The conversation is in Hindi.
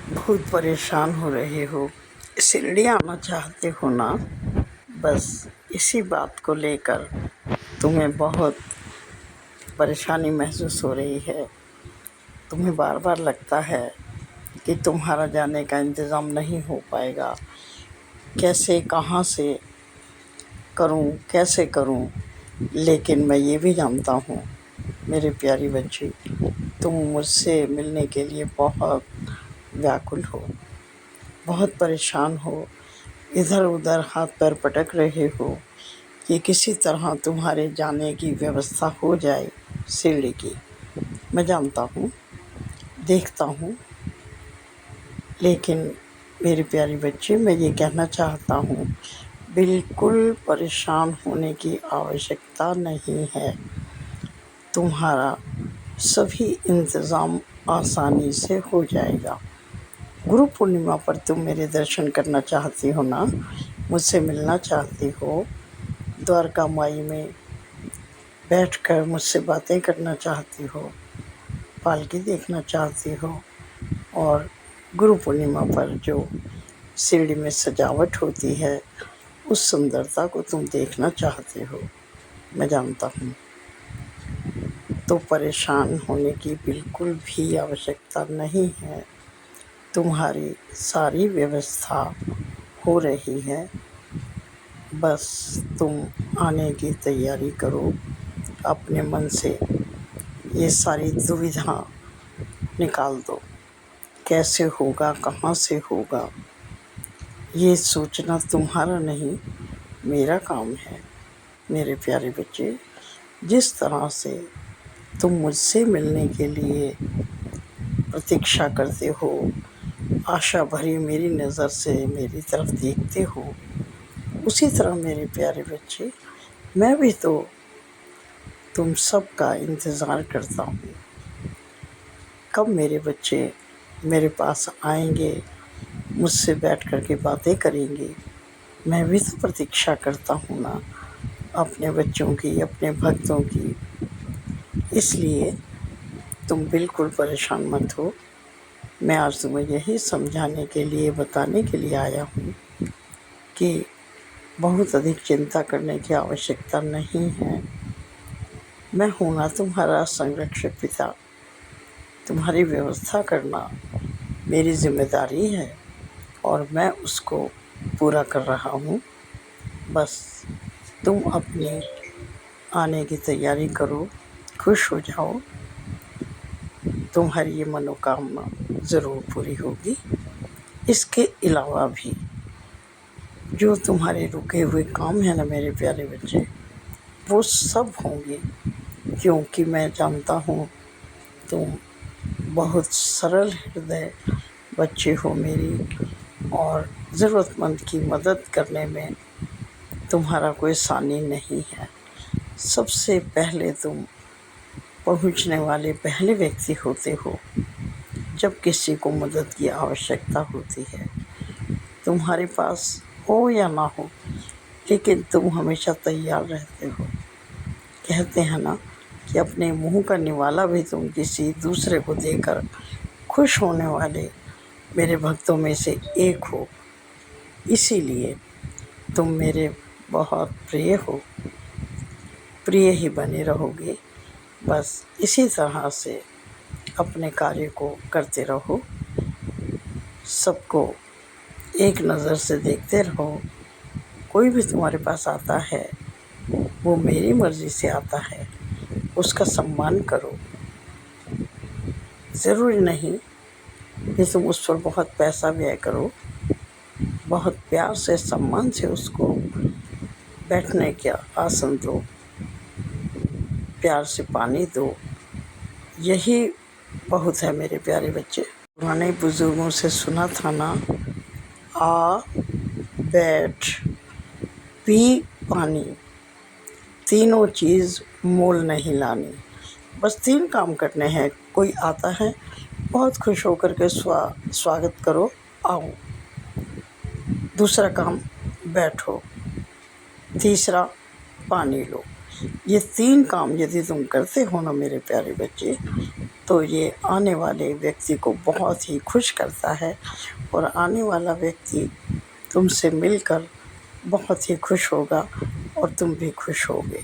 बहुत परेशान हो रहे हो, शिरडी आना चाहते हो ना। बस इसी बात को लेकर तुम्हें बहुत परेशानी महसूस हो रही है। तुम्हें बार बार लगता है कि तुम्हारा जाने का इंतज़ाम नहीं हो पाएगा। कैसे, कहाँ से करूं, कैसे करूं। लेकिन मैं ये भी जानता हूँ मेरे प्यारी बच्ची, तुम मुझसे मिलने के लिए बहुत व्याकुल हो, बहुत परेशान हो, इधर उधर हाथ पैर पटक रहे हो कि किसी तरह तुम्हारे जाने की व्यवस्था हो जाए शिरडी की। मैं जानता हूँ, देखता हूँ, लेकिन मेरी प्यारी बच्ची, मैं ये कहना चाहता हूँ, बिल्कुल परेशान होने की आवश्यकता नहीं है। तुम्हारा सभी इंतज़ाम आसानी से हो जाएगा। गुरु पूर्णिमा पर तुम मेरे दर्शन करना चाहती हो ना, मुझसे मिलना चाहती हो, द्वारका माई में बैठकर मुझसे बातें करना चाहती हो, पालकी देखना चाहती हो, और गुरु पूर्णिमा पर जो शिरडी में सजावट होती है उस सुंदरता को तुम देखना चाहते हो। मैं जानता हूँ, तो परेशान होने की बिल्कुल भी आवश्यकता नहीं है। तुम्हारी सारी व्यवस्था हो रही है, बस तुम आने की तैयारी करो। अपने मन से ये सारी दुविधा निकाल दो, कैसे होगा, कहाँ से होगा, ये सोचना तुम्हारा नहीं, मेरा काम है। मेरे प्यारे बच्चे, जिस तरह से तुम मुझसे मिलने के लिए प्रतीक्षा करते हो, आशा भरी मेरी नज़र से मेरी तरफ देखते हो, उसी तरह मेरे प्यारे बच्चे, मैं भी तो तुम सब का इंतज़ार करता हूँ। कब मेरे बच्चे मेरे पास आएंगे, मुझसे बैठ कर के बातें करेंगे। मैं भी तो प्रतीक्षा करता हूँ ना, अपने बच्चों की, अपने भक्तों की। इसलिए तुम बिल्कुल परेशान मत हो। मैं आज तुम्हें यही समझाने के लिए, बताने के लिए आया हूँ कि बहुत अधिक चिंता करने की आवश्यकता नहीं है। मैं हूँ ना तुम्हारा संरक्षक पिता। तुम्हारी व्यवस्था करना मेरी जिम्मेदारी है और मैं उसको पूरा कर रहा हूँ। बस तुम अपने आने की तैयारी करो, खुश हो जाओ, तुम्हारी ये मनोकामना ज़रूर पूरी होगी। इसके अलावा भी जो तुम्हारे रुके हुए काम हैं ना मेरे प्यारे बच्चे, वो सब होंगे, क्योंकि मैं जानता हूँ तुम बहुत सरल हृदय बच्चे हो मेरी, और ज़रूरतमंद की मदद करने में तुम्हारा कोई सानी नहीं है। सबसे पहले तुम पहुंचने वाले पहले व्यक्ति होते हो जब किसी को मदद की आवश्यकता होती है। तुम्हारे पास हो या ना हो, लेकिन तुम हमेशा तैयार रहते हो। कहते हैं ना कि अपने मुंह का निवाला भी तुम किसी दूसरे को देकर खुश होने वाले मेरे भक्तों में से एक हो। इसीलिए तुम मेरे बहुत प्रिय हो, प्रिय ही बने रहोगे। बस इसी तरह से अपने कार्य को करते रहो, सबको एक नज़र से देखते रहो। कोई भी तुम्हारे पास आता है, वो मेरी मर्ज़ी से आता है, उसका सम्मान करो। ज़रूरी नहीं कि तुम उस पर बहुत पैसा व्यय करो, बहुत प्यार से, सम्मान से उसको बैठने का आसन दो, प्यार से पानी दो। यही बहुत है मेरे प्यारे बच्चे। पुराने बुजुर्गों से सुना था ना, आ, बैठ, पी, पानी, तीनों चीज़ मोल नहीं लानी। बस 3 काम करने हैं। कोई आता है, बहुत खुश होकर के स्वागत करो, आओ। दूसरा काम, बैठो। तीसरा, पानी लो। ये 3 काम यदि तुम करते हो ना मेरे प्यारे बच्चे, तो ये आने वाले व्यक्ति को बहुत ही खुश करता है और आने वाला व्यक्ति तुमसे मिलकर बहुत ही खुश होगा और तुम भी खुश होगे।